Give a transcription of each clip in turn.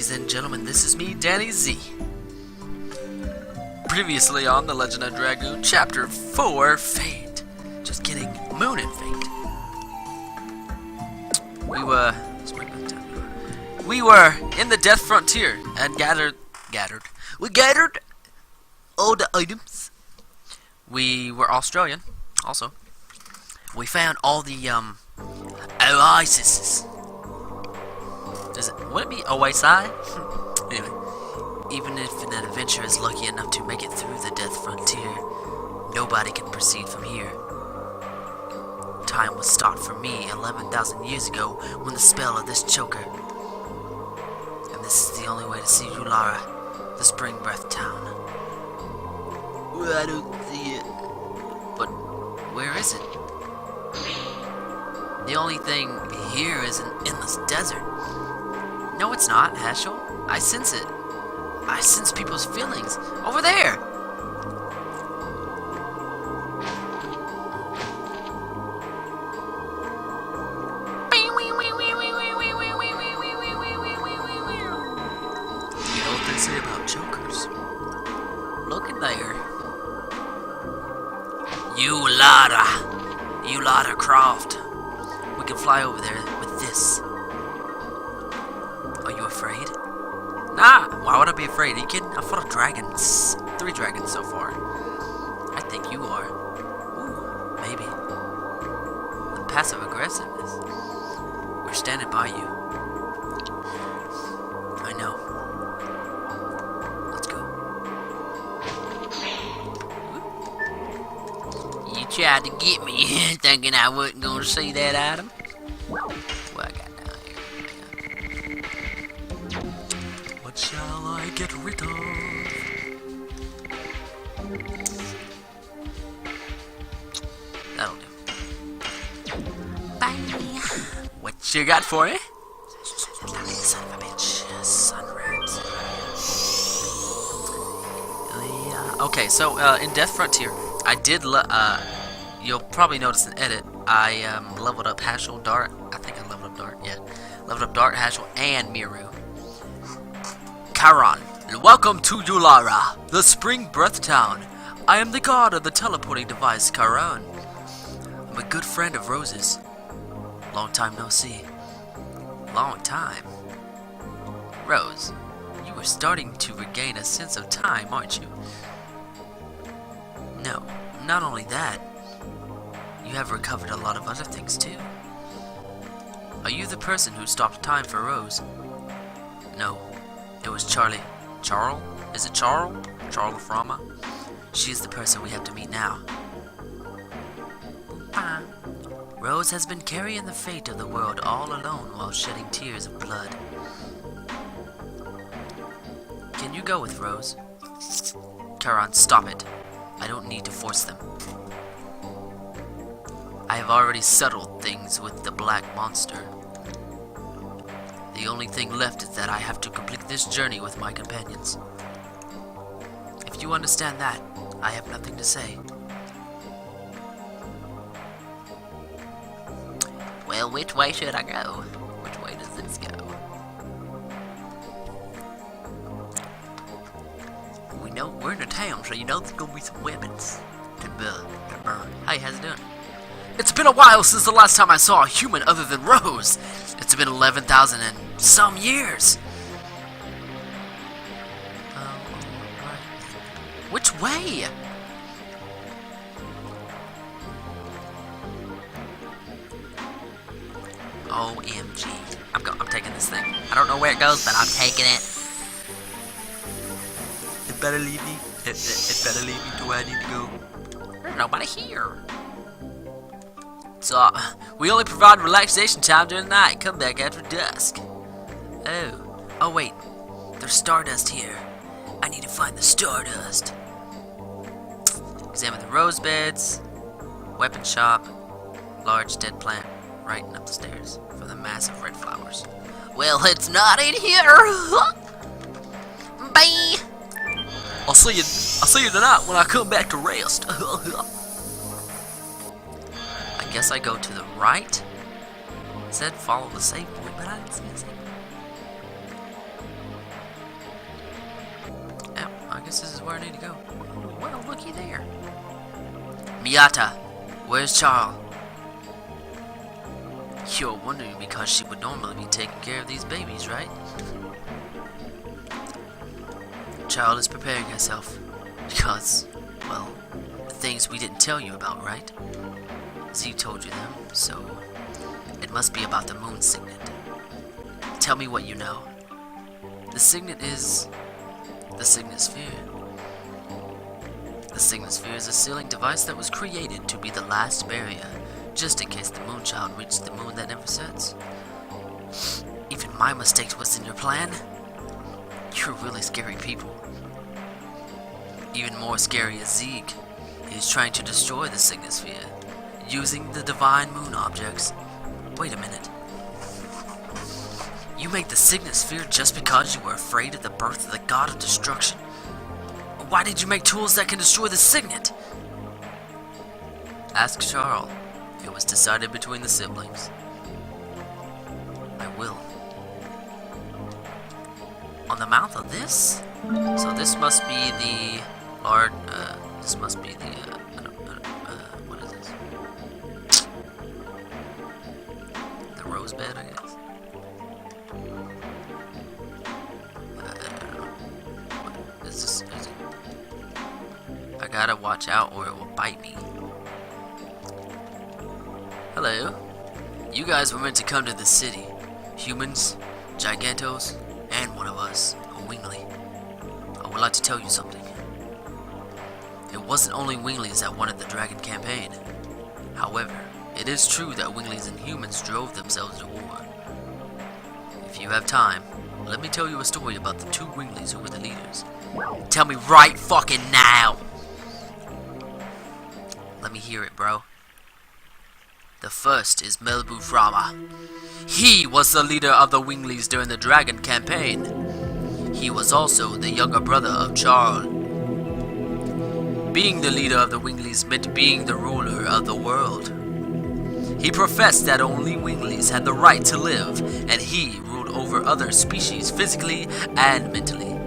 Ladies and gentlemen, this is me, Danny Z. Previously on The Legend of Dragoon, Chapter 4, Fate. Just kidding, Moon and Fate. We were in the Death Frontier and we gathered all the items. We were Australian, also. We found all the, oases. Would it be Oasis? Anyway, even if an adventurer is lucky enough to make it through the Death Frontier, nobody can proceed from here. Time was stopped for me 11,000 years ago when the spell of this choker. And this is the only way to see Ulara, the spring breath town. Well, I don't see it. But where is it? The only thing here is an endless desert. No, it's not, Hashel. I sense it. I sense people's feelings. Over there! You know what they say about chokers? Look in there. Ulara Croft. We can fly over there with this. Are you afraid? Nah, why would I be afraid? Are you kidding? I fought dragons. 3 dragons so far. I think you are. Ooh, maybe. The passive aggressiveness. We're standing by you. I know. Let's go. You tried to get me thinking I wasn't going to see that item. What I got down here? What shall I get rid of? That'll do. Bye. What you got for me? Son of a bitch. Sunrise. Okay, so in Death Frontier, I did. You'll probably notice an edit. I leveled up Hashel, Dart. I think I leveled up Dart. Yeah, leveled up Dart, Hashel, and Miru. Charon, welcome to Ulara, the spring breath town. I am the god of the teleporting device, Charon. I'm a good friend of Rose's. Long time no see. Long time. Rose, you are starting to regain a sense of time, aren't you? No, not only that. You have recovered a lot of other things too. Are you the person who stopped time for Rose? No. It was Charlie. Charles? Is it Charles? Charles Frama? She's the person we have to meet now. Rose has been carrying the fate of the world all alone while shedding tears of blood. Can you go with Rose? Charon, stop it. I don't need to force them. I have already settled things with the black monster. The only thing left is that I have to complete this journey with my companions. If you understand that, I have nothing to say. Well, which way should I go? Which way does this go? We know we're in a town, so you know there's gonna be some weapons to burn. Hey, how's it doing? It's been a while since the last time I saw a human other than Rose. It's been 11,000 and some years. Which way? OMG. I'm taking this thing. I don't know where it goes, but I'm taking it. It better lead me. It better lead me to where I need to go. There's nobody here. So, we only provide relaxation time during the night. Come back after dusk. Oh wait. There's stardust here. I need to find the stardust. Examine the rose beds. Weapon shop. Large dead plant. Right up the stairs for the massive red flowers. Well, it's not in here. Bye. I'll see you tonight when I come back to rest. I guess I go to the right. It said follow the save point, but I didn't see a save point. guess this is where I need to go. Well, looky there. Miyata, where's Charles? You're wondering because she would normally be taking care of these babies, right? Charles is preparing herself. Because, well, the things we didn't tell you about, right? Zeke told you them, so it must be about the moon signet. Tell me what you know. The signet is the signet sphere. The signet sphere is a sealing device that was created to be the last barrier, just in case the moonchild reached the moon that never sets. Even my mistake was in your plan. You're really scary people. Even more scary is Zeke. He's trying to destroy the signet sphere, using the divine moon objects. Wait a minute. You made the signet sphere just because you were afraid of the birth of the god of destruction? Why did you make tools that can destroy the signet? Ask Charles. It was decided between the siblings. I will. On the mouth of this? So this must be the large, this must be the, what is this? The rose bed, I guess. What is this? Is it? I gotta watch out or it will bite me. Hello. You guys were meant to come to the city. Humans, Gigantos, and one of us, a Wingly. I would like to tell you something. It wasn't only Winglies that wanted the Dragon campaign. However, it is true that Winglies and humans drove themselves to war. If you have time, let me tell you a story about the two Winglies who were the leaders. Tell me right fucking now! Let me hear it, bro. The first is Melbu Frama. He was the leader of the Winglies during the Dragon campaign. He was also the younger brother of Charles. Being the leader of the Winglies meant being the ruler of the world. He professed that only Winglies had the right to live, and he ruled over other species physically and mentally.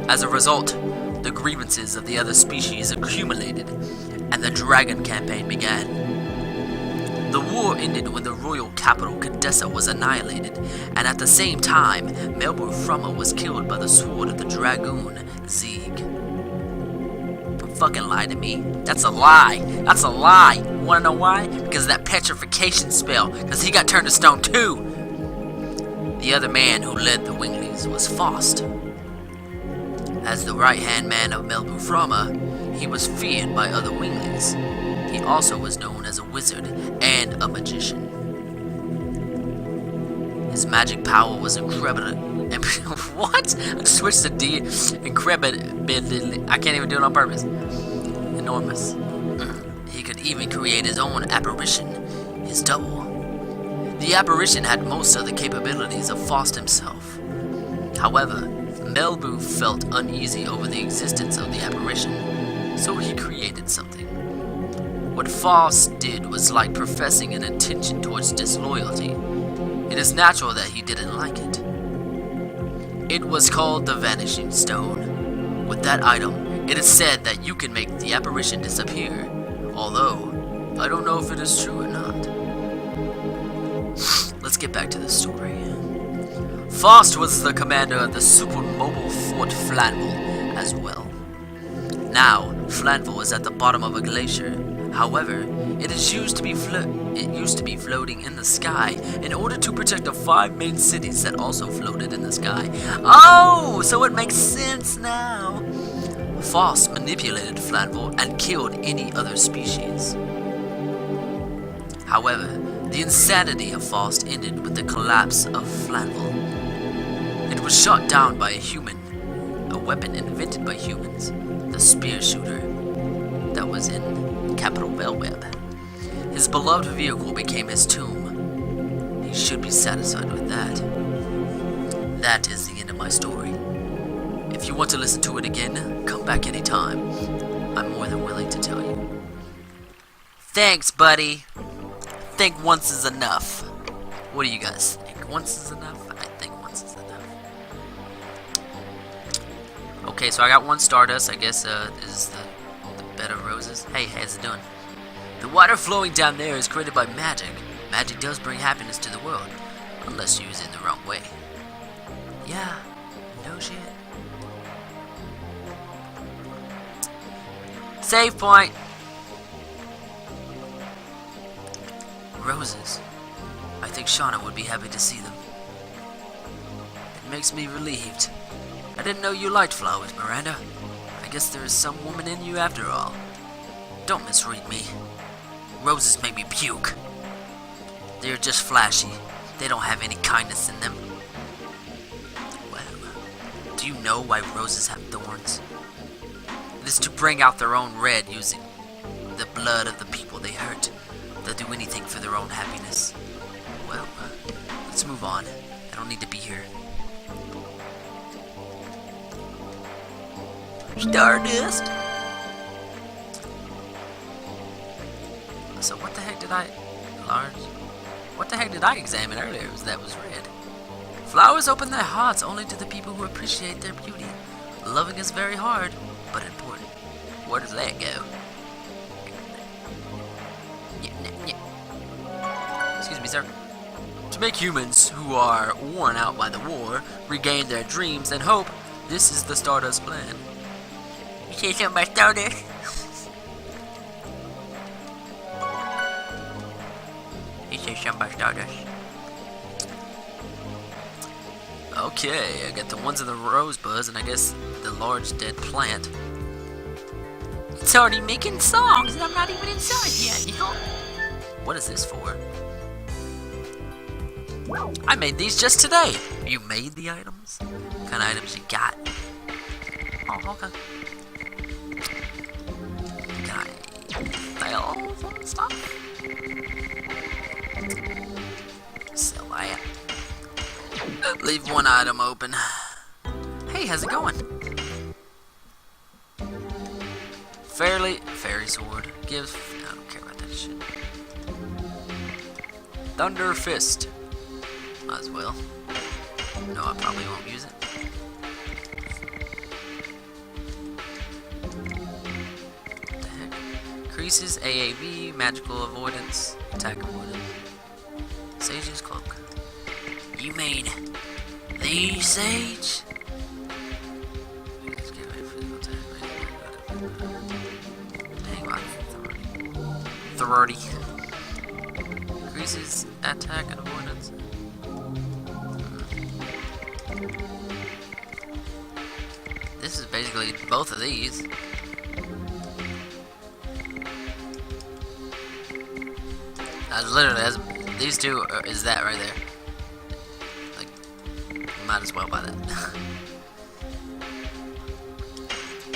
As a result, the grievances of the other species accumulated, and the Dragon campaign began. The war ended when the royal capital, Cadessa, was annihilated, and at the same time, Melbu Frama was killed by the sword of the Dragoon, Zeke. Don't fucking lie to me. That's a lie. That's a lie. Wanna know why? Because of that petrification spell, because he got turned to stone too. The other man who led the Winglies was Faust. As the right-hand man of Melbu Frama, he was feared by other Winglies. He also was known as a wizard and a magician. His magic power was incredible. What? I just switched to D. Incredible. I can't even do it on purpose. Enormous. He could even create his own apparition, his double. The apparition had most of the capabilities of Faust himself. However, Melbu felt uneasy over the existence of the apparition, so he created something. What Faust did was like professing an intention towards disloyalty. It is natural that he didn't like it. It was called the Vanishing Stone. With that item, it is said that you can make the apparition disappear, although I don't know if it is true or not. Let's get back to the story. Faust was the commander of the super mobile Fort Flanvel as well. Now, Flanvel is at the bottom of a glacier. However, it used to be floating in the sky in order to protect the 5 main cities that also floated in the sky. Oh, so it makes sense now. Faust manipulated Flanvel and killed any other species. However, the insanity of Faust ended with the collapse of Flanvel. It was shot down by a human, a weapon invented by humans, the spear shooter that was in Capital Bellweb. His beloved vehicle became his tomb. He should be satisfied with that. That is the end of my story. If you want to listen to it again, come back anytime. I'm more than willing to tell you. Thanks, buddy. I think once is enough. What do you guys think? Once is enough? I think once is enough. Okay, so I got one Stardust. I guess is the bed of roses. Hey, how's it doing? The water flowing down there is created by magic. Magic does bring happiness to the world, unless you use it in the wrong way. Yeah, no shit. Save point. Roses. I think Shauna would be happy to see them. It makes me relieved. I didn't know you liked flowers, Miranda. I guess there is some woman in you after all. Don't misread me. Roses make me puke. They're just flashy. They don't have any kindness in them. Well, do you know why roses have thorns? It is to bring out their own red using the blood of the people they hurt. They'll do anything for their own happiness. Well, let's move on. I don't need to be here. Stardust! So what the heck did I examine earlier that was red? Flowers open their hearts only to the people who appreciate their beauty. Loving is very hard, but important. Where does that go? Excuse me, sir. To make humans who are worn out by the war regain their dreams and hope, this is the Stardust plan. You say something about Stardust? You say something about Stardust? Okay, I got the ones in the rosebuds and I guess the large dead plant. It's already making songs and I'm not even inside yet, you know? What is this for? I made these just today. You made the items? What kind of items you got? Oh, okay. Can I sell some stuff? Sell that. Leave one item open. Hey, how's it going? Fairy sword. I don't care about that shit. Thunder fist. Might as well. No, I probably won't use it. What the heck? Increases AAV, magical avoidance, attack avoidance. Sage's cloak. You mean the Sage? Dang, wow, 30. Increases attack and avoidance. This is basically both of these. Literally, these two is that right there. Like, you might as well buy that.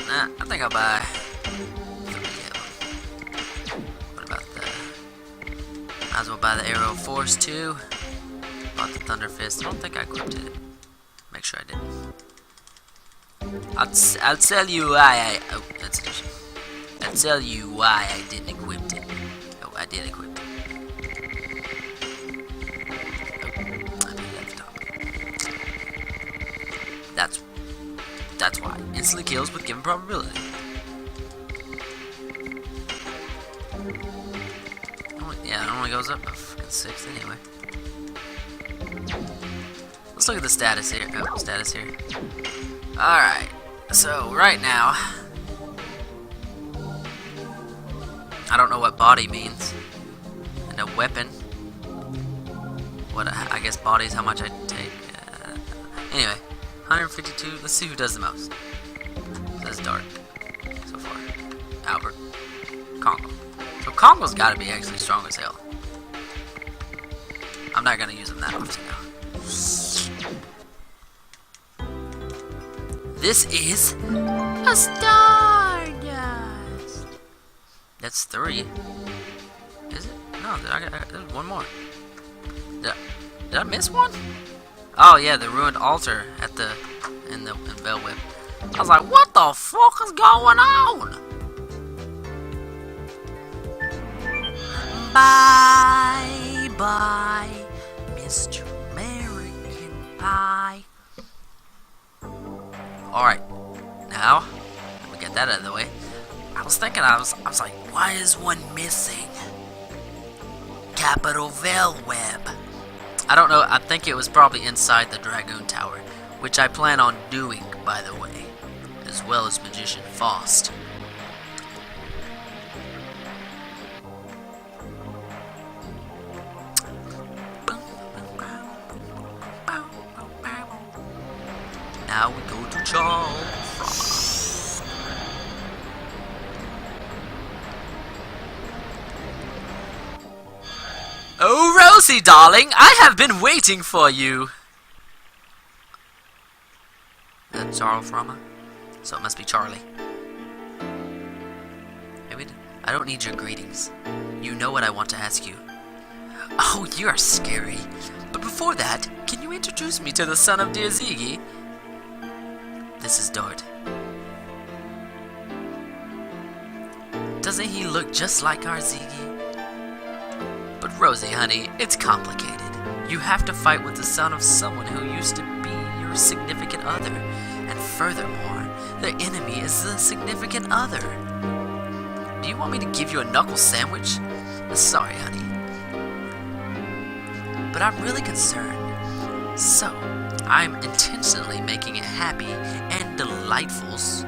Nah, I think I'll buy 3 of them. What about might as well buy the Arrow Force too. Bought the Thunder Fist. I don't think I equipped it. Make sure I didn't. I'll tell you why oh, that's addition. I'll tell you why I didn't equip it. Oh, I did equip it. Oh, I put it at the top. That's why. Instantly kills with given probability. Yeah, it only goes up to fucking 6 anyway. Let's look at the status here. Oh, status here. Alright. So, right now, I don't know what body means. And a weapon. What, I guess body is how much I take. Anyway, 152. Let's see who does the most. That's dark. So far. Albert. Congo. So Congo's gotta be actually strong as hell. I'm not gonna use him that often though. This is a Stardust. That's 3. Is it? No, there's one more. Did I miss one? Oh yeah, the ruined altar in Bell Whip. I was like, what the fuck is going on? Bye bye, Mr. American Pie. Alright, Now, let me get that out of the way. I was thinking, I was like, why is one missing? Capital Veil Web. I don't know, I think it was probably inside the Dragoon Tower, which I plan on doing, by the way, as well as Magician Faust. Now we go to Charles. Oh, Rosie, darling, I have been waiting for you. Charles Rama? So it must be Charlie. Maybe I don't need your greetings. You know what I want to ask you. Oh, you are scary. But before that, can you introduce me to the son of dear Ziggy? This is Dart. Doesn't he look just like our Ziggy? But Rosie, honey, it's complicated. You have to fight with the son of someone who used to be your significant other. And furthermore, the enemy is the significant other. Do you want me to give you a knuckle sandwich? Sorry, honey. But I'm really concerned. So, I'm intentionally making it happy and delightful so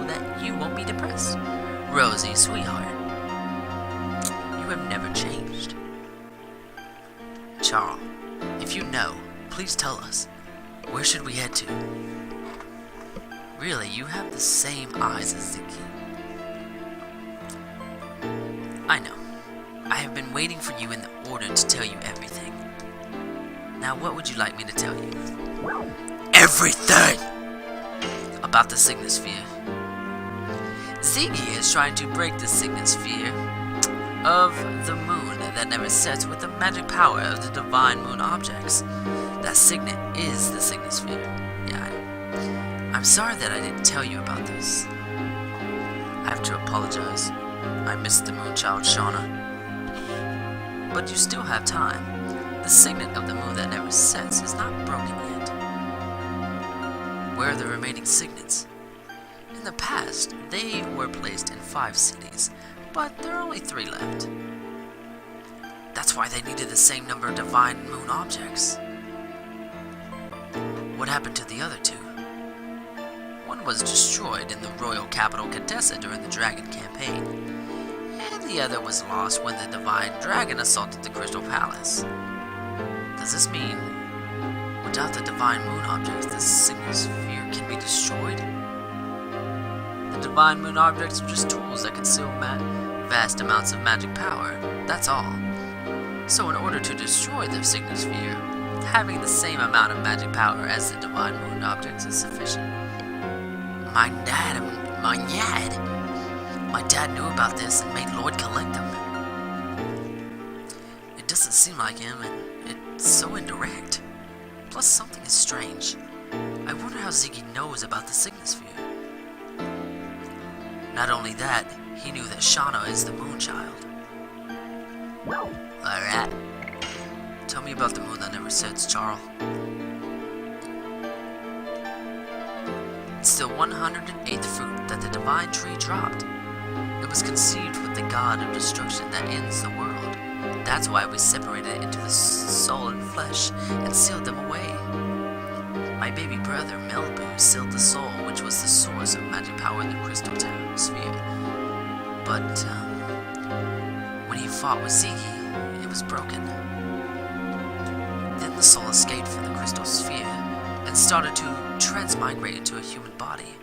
that you won't be depressed. Rosie, sweetheart, you have never changed. Charles, if you know, please tell us. Where should we head to? Really, you have the same eyes as Ziggy. I know. I have been waiting for you in the order to tell you everything. Now, what would you like me to tell you? Everything! About the Signosphere. Ziggy is trying to break the Signosphere of the moon that never sets with the magic power of the divine moon objects. That signet is the Signosphere. Yeah, I know. I'm sorry that I didn't tell you about this. I have to apologize. I missed the moonchild, Shauna. But you still have time. The signet of the moon that never sets is not broken yet. Where are the remaining signets? In the past, they were placed in 5 cities, but there are only 3 left. That's why they needed the same number of divine moon objects. What happened to the other 2? One was destroyed in the royal capital Cadessa during the Dragon campaign, and the other was lost when the divine dragon assaulted the Crystal Palace. Does this mean, without the divine moon objects, the Signosphere can be destroyed? The divine moon objects are just tools that conceal vast amounts of magic power, that's all. So in order to destroy the Signosphere, having the same amount of magic power as the divine moon objects is sufficient. My dad knew about this and made Lloyd collect them. It doesn't seem like him, and it's so indirect. Plus, something is strange. I wonder how Ziggy knows about the Signosphere. Not only that, he knew that Shauna is the Moonchild. Alright. Tell me about the moon that never sets, Charles. It's the 108th fruit that the divine tree dropped. It was conceived with the god of destruction that ends the world. That's why we separated it into the soul and flesh and sealed them away. My baby brother, Melbu, sealed the soul, which was the source of magic power in the crystal sphere. But, when he fought with Ziggy, it was broken. Then the soul escaped from the crystal sphere and started to transmigrate into a human body.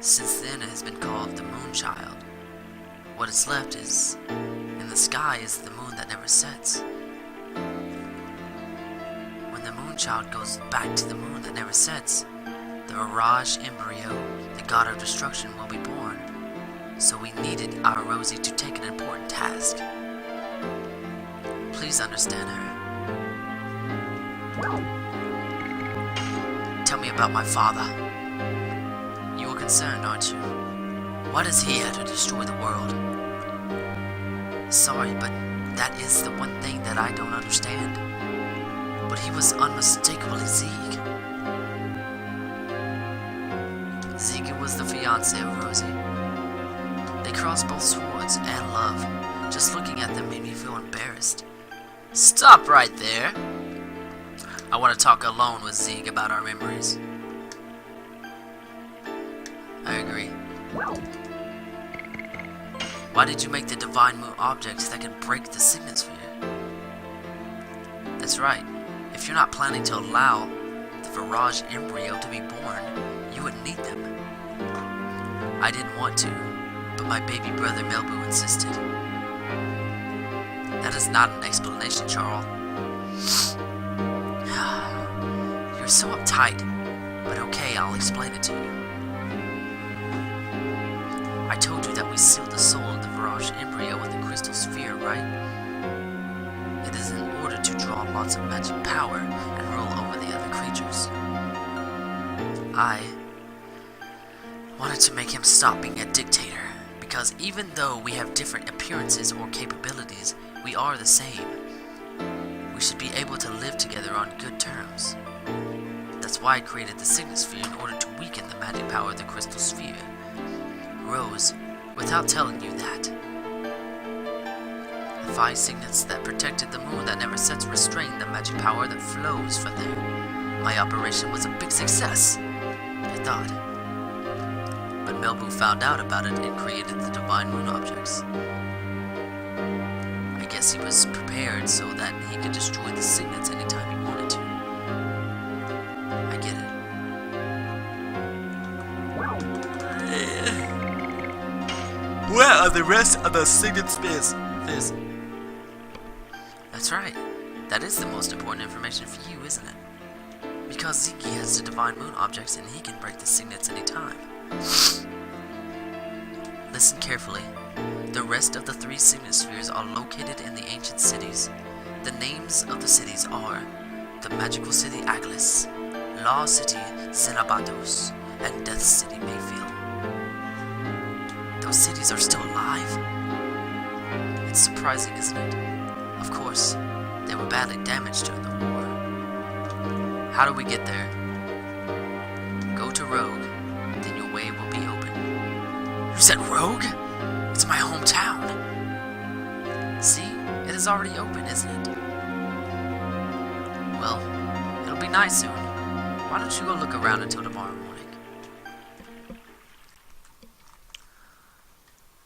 Since then, it has been called the Moonchild. What is left is, in the sky, is the moon that never sets. When the Moonchild goes back to the moon that never sets, the Mirage embryo, the god of destruction, will be born. So we needed our Rosie to take an important task. Please understand her. Tell me about my father. You are concerned, aren't you? Why does he have to destroy the world? Sorry, but that is the one thing that I don't understand. But he was unmistakably Zeke. Zika was the fiancé of Rosie. They crossed both swords and love. Just looking at them made me feel embarrassed. Stop right there! I want to talk alone with Zeke about our memories. I agree. Why did you make the Divine Moon objects that can break the Signet Sphere? That's right. If you're not planning to allow the Virage embryo to be born, you wouldn't need them. I didn't want to, but my baby brother Melbu insisted. That is not an explanation, Charles. You're so uptight, but okay, I'll explain it to you. I told you that we sealed the soul of the Virage embryo with the crystal sphere, right? It is in order to draw lots of magic power and rule over the other creatures. I wanted to make him stop being a dictator, because even though we have different appearances or capabilities, we are the same. We should be able to live together on good terms. That's why I created the Signet Sphere in order to weaken the magic power of the crystal sphere. Rose, without telling you that. The 5 signets that protected the moon that never sets restrain the magic power that flows from there. My operation was a big success, I thought. But Melbu found out about it and created the Divine Moon objects. I guess he was prepared so that he could destroy the signets anytime he wanted to. I get it. Where are the rest of the signet spheres? That's right. That is the most important information for you, isn't it? Because Ziki has the Divine Moon objects and he can break the signets anytime. Listen carefully. The rest of the 3 signet spheres are located in the ancient cities. The names of the cities are the Magical City Aglis, Law City Xenabatos, and Death City Mayfield. Those cities are still alive. It's surprising, isn't it? Of course, they were badly damaged during the war. How do we get there? Go to Rogue, then your way will be open. You said Rogue? It's my hometown. See, it is already open, isn't it? Well, it'll be night soon. Why don't you go look around until tomorrow morning?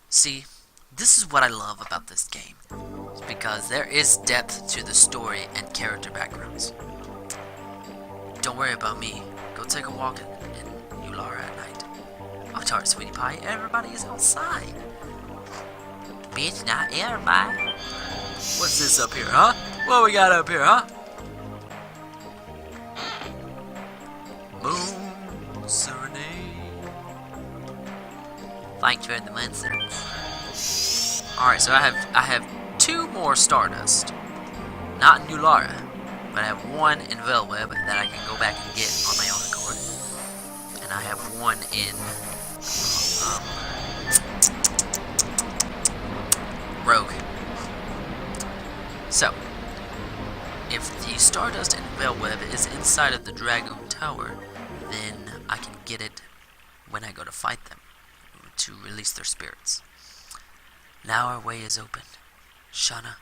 See, this is what I love about this game. It's because there is depth to the story and character backgrounds. Don't worry about me. Go take a walk in Ulara at night. Oh, sorry, sweetie pie. Everybody is outside. Bitch, not everybody. What's this up here, huh? What we got up here, huh? Moon Serenade. Thanks for the monster. Alright, so I have 2 more Stardust. Not in Ulara, but I have 1 in Velweb that I can go back and get on my own accord. And I have 1 in Rogue. So, if the Stardust in Velweb is inside of the Dragoon Tower, then I can get it when I go to fight them, to release their spirits. Now our way is open. Shauna,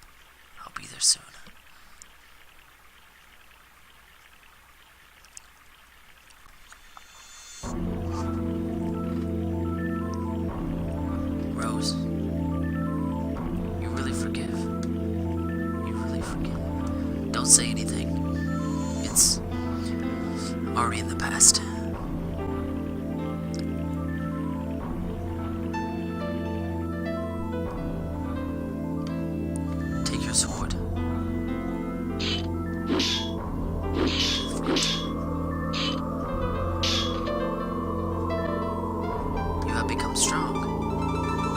I'll be there soon. Rose, you really forgive. You really forgive. Don't say anything. It's already in the past. Take your sword. You have become strong.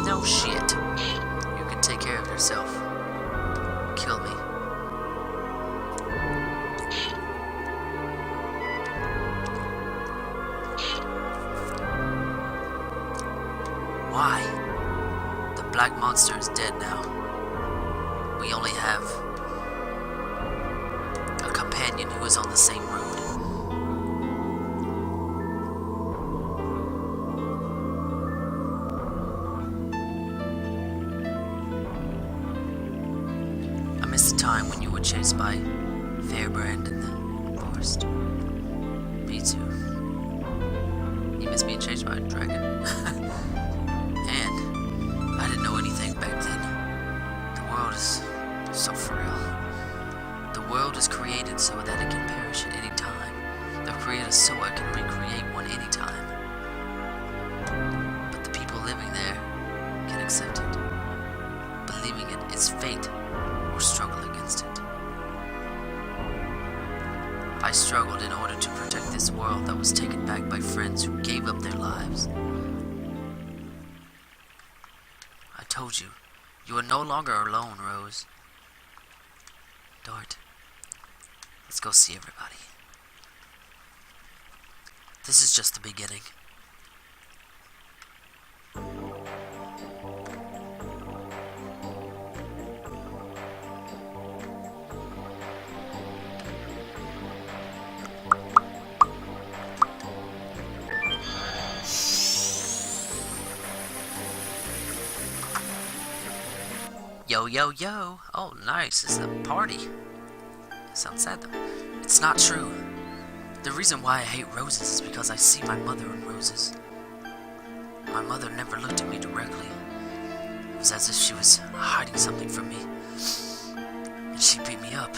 No shit. You can take care of yourself. Kill me. Why? The black monster is dead now. We only have a companion who is on the same road. chased by Fairbrand in the forest. Me too. You miss being chased by a dragon? And I didn't know anything back then. The world is so frail. The world is created so that it can perish at any time. The creator so it can recreate one anytime. But the people living there can accept it, believing it is fate, or struggle against it. I struggled in order to protect this world that was taken back by friends who gave up their lives. I told you, you are no longer alone, Rose. Dart, let's go see everybody. This is just the beginning. Yo, yo, yo. Oh, nice. It's a party. Sounds sad, though. It's not true. The reason why I hate roses is because I see my mother in roses. My mother never looked at me directly. It was as if she was hiding something from me. And she beat me up.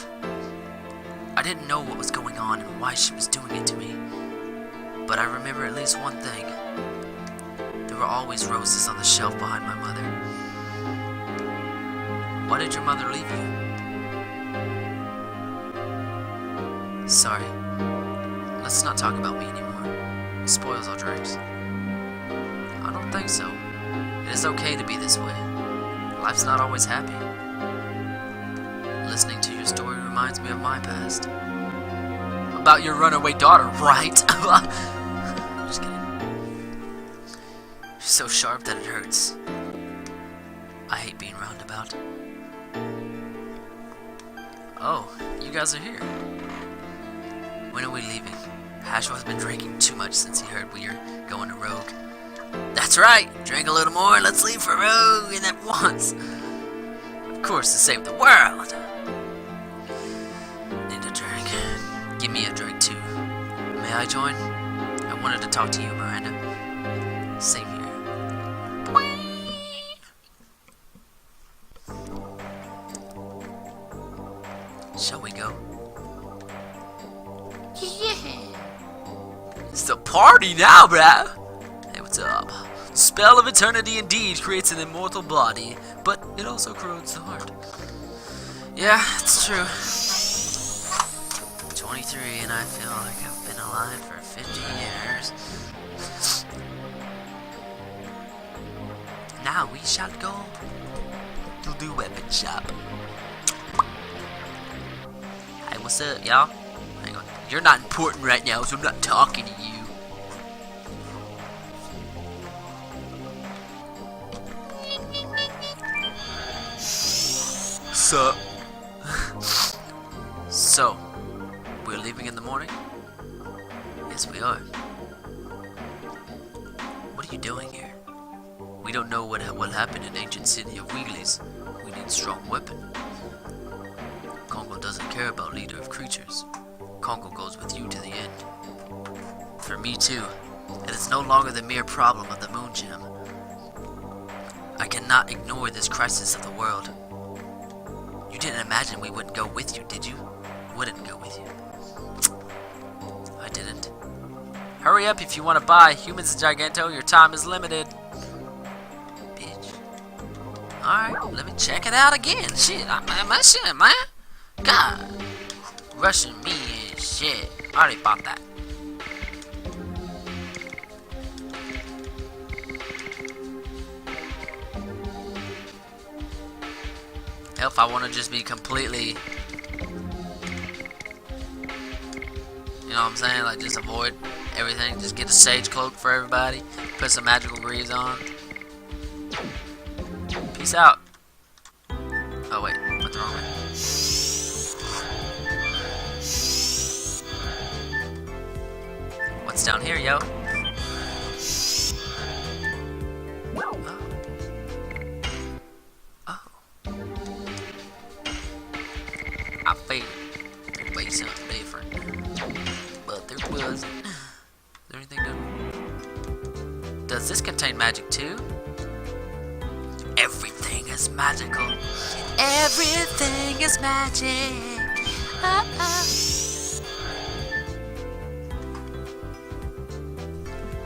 I didn't know what was going on and why she was doing it to me. But I remember at least one thing. There were always roses on the shelf behind my mother. Why did your mother leave you? Sorry. Let's not talk about me anymore. It spoils our drinks. I don't think so. It is okay to be this way. Life's not always happy. Listening to your story reminds me of my past. About your runaway daughter, right? Just kidding. She's so sharp that it hurts. I hate being roundabout. Oh, you guys are here. When are we leaving? Hashua has been drinking too much since he heard we are going to Rogue. That's right! Drink a little more and let's leave for Rogue and at once! Of course, to save the world! Need a drink. Give me a drink too. May I join? I wanted to talk to you, Miranda. Same here. Shall we go? Yeah! It's the party now, bruh! Hey, what's up? The spell of eternity indeed creates an immortal body, but it also corrodes the heart. Yeah, it's true. 23 and I feel like I've been alive for 50 years. Now we shall go to the weapon shop. Hey, what's up, y'all? Hang on. You're not important right now, so I'm not talking to you. Sup? So, we're leaving in the morning? Yes, we are. What are you doing here? We don't know what happened in ancient city of Weaglies. We need a strong weapon. Congo doesn't care about leader of creatures. Congo goes with you to the end. For me too. It is no longer the mere problem of the moon gem. I cannot ignore this crisis of the world. You didn't imagine we wouldn't go with you, did you? Wouldn't go with you. I didn't. Hurry up if you want to buy. Humans in Giganto, your time is limited. Bitch. Alright, let me check it out again. Shit, my shit, man. God. Rushing me and shit. I already bought that. Hell, if I want to just be completely, you know what I'm saying? Like, just avoid everything. Just get a sage cloak for everybody. Put some magical greaves on. Peace out. Oh, wait. What's wrong way? What's down here, yo? Does this contain magic too? Everything is magical. Everything is magic.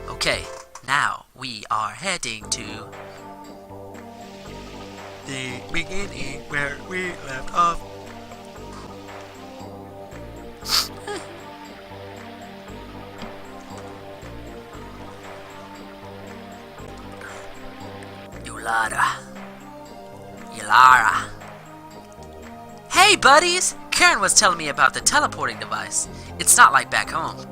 Okay, now we are heading to the beginning where we left off. Ulara. Hey buddies! Karen was telling me about the teleporting device. It's not like back home.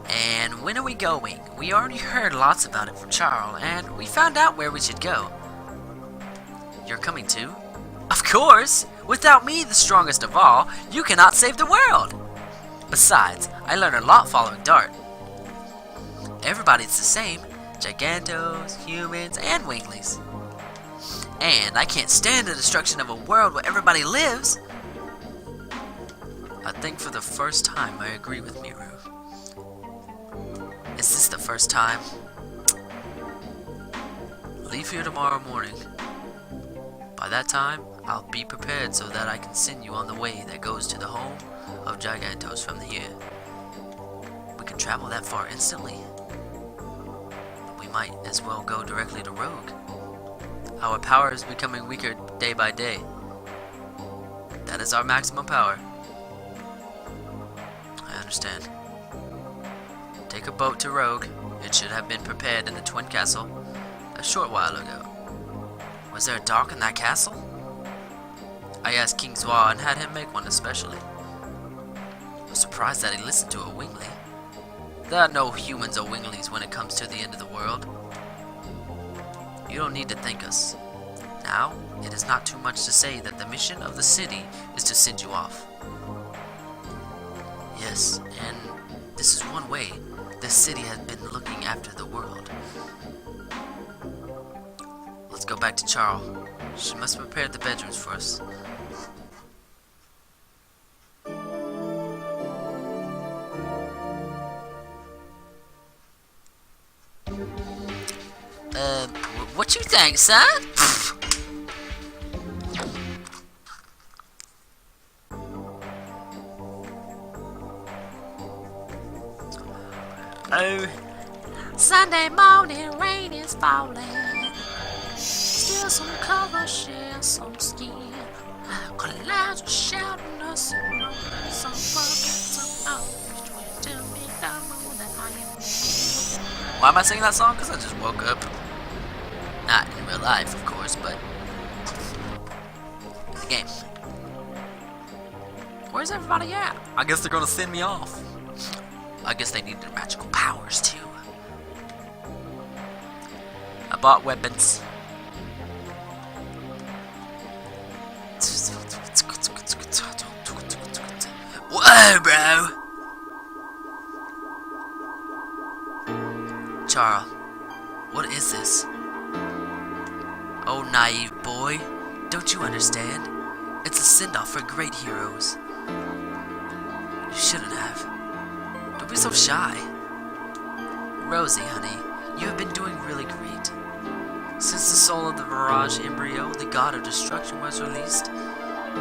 And when are we going? We already heard lots about it from Charles, and we found out where we should go. You're coming too? Of course! Without me, the strongest of all, you cannot save the world! Besides, I learned a lot following Dart. Everybody's the same. Gigantos, humans, and Winglies. And I can't stand the destruction of a world where everybody lives. I think for the first time I agree with Miru. Is this the first time? Leave here tomorrow morning. By that time, I'll be prepared so that I can send you on the way that goes to the home of Gigantos from here. We can travel that far instantly. We might as well go directly to Rogue. Our power is becoming weaker day by day. That is our maximum power. I understand. Take a boat to Rogue. It should have been prepared in the Twin Castle a short while ago. Was there a dock in that castle? I asked King Zwa and had him make one especially. I was surprised that he listened to a Wingly. There are no humans or Winglies when it comes to the end of the world. You don't need to thank us. Now, it is not too much to say that the mission of the city is to send you off. Yes, and this is one way the city has been looking after the world. Let's go back to Charles. She must prepare the bedrooms for us. What you think, son? Oh. Sunday morning, rain is falling. Still some cover, share some skin. Clouds are shouting us some buckets of Why am I singing that song? Because I just woke up. Not in real life, of course, but in the game. Where's everybody at? I guess they're gonna send me off. I guess they need their magical powers too. I bought weapons. Whoa, bro! Charles, what is this? Oh, naive boy, don't you understand? It's a send-off for great heroes. You shouldn't have. Don't be so shy. Rosie, honey, you have been doing really great. Since the soul of the Mirage embryo, the god of destruction, was released,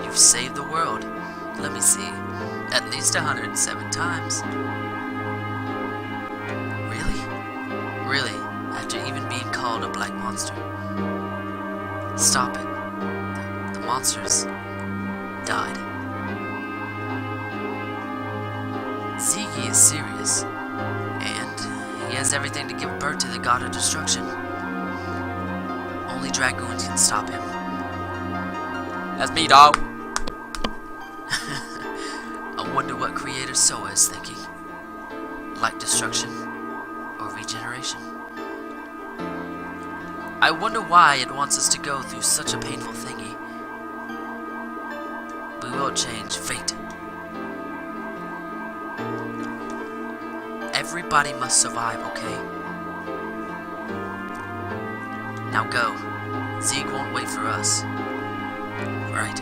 you've saved the world. Let me see. At least 107 times. Really? Really? After even being called a black monster? Stop it. The monsters died. Ziggy is serious, and he has everything to give birth to the god of destruction. Only Dragoon can stop him. That's me, dog. I wonder what Creator Soa is thinking. Like destruction or regeneration? I wonder why it wants us to go through such a painful thingy. We will change fate. Everybody must survive, okay? Now go. Zeke won't wait for us. Right.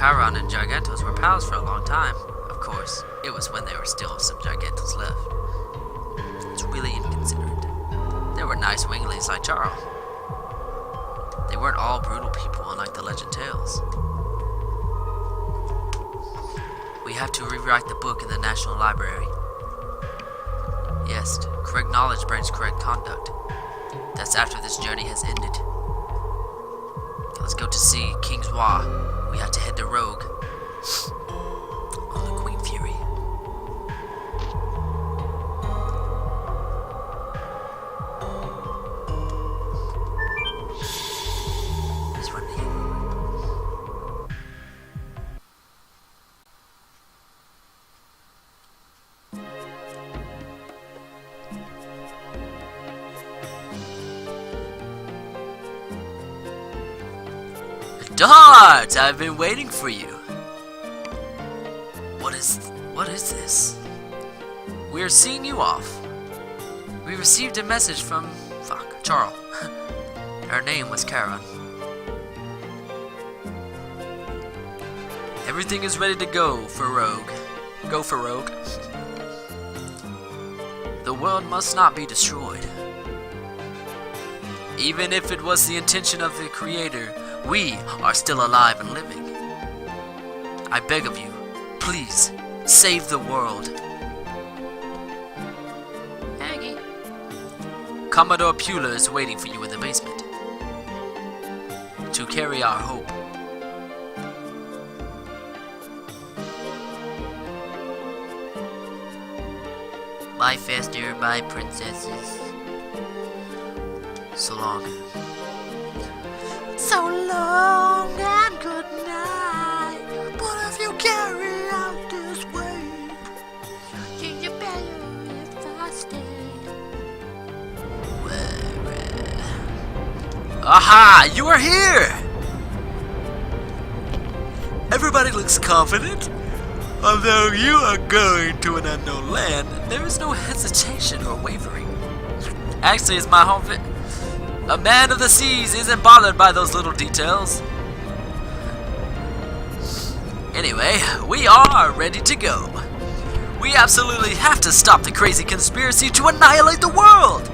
Chiron and Gigantos were pals for a long time. Of course, it was when there were still some Gigantos left. It's really inconsiderate. There were nice winglings like Charo. They weren't all brutal people unlike the legend tales. We have to rewrite the book in the National Library. Yes, correct knowledge brings correct conduct. That's after this journey has ended. Let's go to see King's Wa. We have to head to Rogue. On the Queen Fury. He's running here. Dart! I've been waiting for you. What is this? We're seeing you off. We received a message from Charles. Her name was Charon. Everything is ready to go for Rogue. Go for Rogue. The world must not be destroyed. Even if it was the intention of the Creator, we are still alive and living. I beg of you, please, save the world. Aggie. Commodore Pula is waiting for you in the basement to carry our hope. Bye faster, bye princesses. So long. So long and good night. But if you carry out this way, you better if I stay. Aha! You are here! Everybody looks confident. Although you are going to an unknown land, there is no hesitation or wavering. Actually, it's my home. A man of the seas isn't bothered by those little details. Anyway, we are ready to go. We absolutely have to stop the crazy conspiracy to annihilate the world.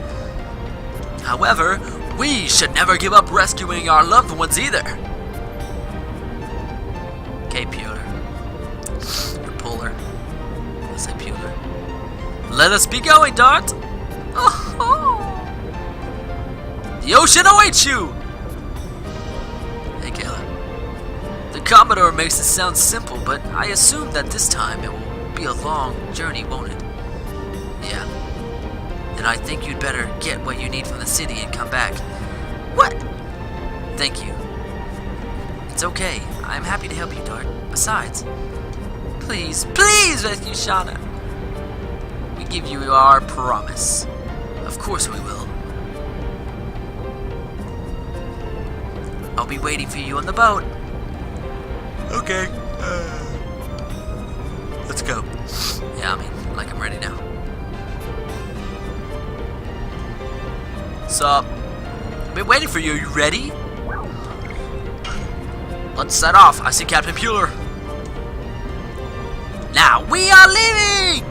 However, we should never give up rescuing our loved ones either. Okay, Pewter. Or Puller. Let's say Pewter. Let us be going, Dart. Oh. The ocean awaits you! Hey, Kayla. The Commodore makes it sound simple, but I assume that this time it will be a long journey, won't it? Yeah. Then I think you'd better get what you need from the city and come back. What? Thank you. It's okay. I'm happy to help you, Dart. Besides, please rescue Shauna. We give you our promise. Of course we will. I'll be waiting for you on the boat. Okay. Let's go. Yeah, I mean, like I'm ready now. Sup? I've been waiting for you. You ready? Let's set off. I see Captain Puller. Now we are leaving!